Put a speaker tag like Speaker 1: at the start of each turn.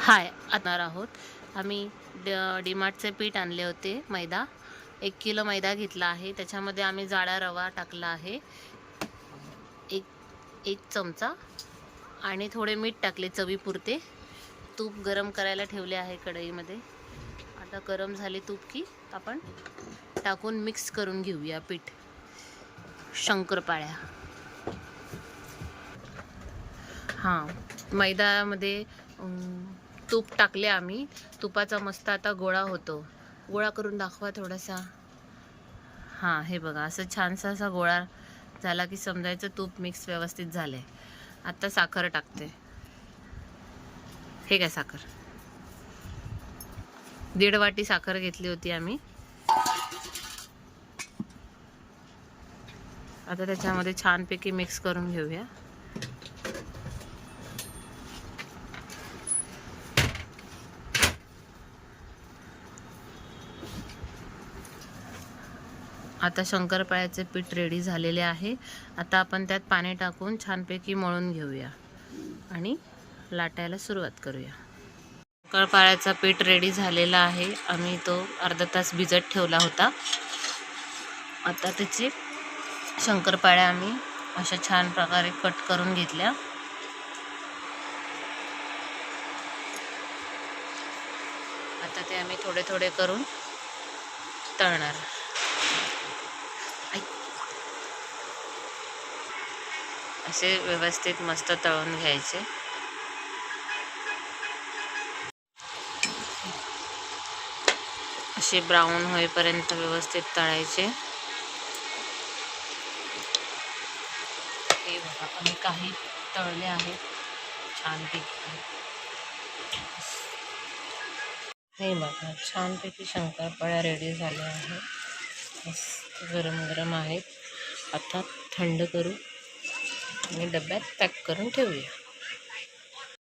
Speaker 1: हाय आणणार आहोत आम्ही डीमार्टचे पीठ आणले होते मैदा 1 किलो मैदा घेतला आहे। त्याच्यामध्ये आम्ही जाडा रवा टाकला आहे एक चमचा आणि थोडे मीठ टाकले चवीपुरते। तूप गरम करायला ठेवले आहे कढईमध्ये। आता गरम झाले तूप की आपण टाकून मिक्स करून घेऊया पीठ। शंकरपाळ्या मैद्यामध्ये तूप टाकले आम्ही। तुपाचा मस्त आता गोळा होतो। गोळा करून दाखवा थोडासा। हे बघा असं छानसा असा गोळा झाला की समजायचं तूप मिक्स व्यवस्थित झाले। आता साखर टाकते। हे काय साखर 1.5 वाटी साखर घेतली होती आम्ही। आता त्याच्यामध्ये छानपैकी मिक्स करून घेऊया। आता शंकरपाळ्याचे पीठ रेडी झालेले आहे। आता आपण त्यात पाणी टाकून छानपैकी मळून घेऊया आणि लाटायला सुरुवात करूया। शंकरपाळ्याचा पीठ रेडी झालेला आहे। आम्ही तो अर्धा तास भिजत ठेवला होता। आता त्याचे शंकरपाळ्या आम्ही अशा छान प्रकारे कट करून घेतल्या। आता ते आम्ही थोडे थोडे करून तळणार। असे व्यवस्थित मस्त तळून घ्यायचे। असे ब्राऊन होईपर्यंत व्यवस्थित तळायचे। हे बघा आम्ही काही तळले आहेत छानपैकी। हे बघा छानपैकी शंकरपाळ्या रेडी झाल्या आहेत। मस्त गरम गरम आहेत। आता थंड करू आणि डब्यात पॅक करून ठेवूया।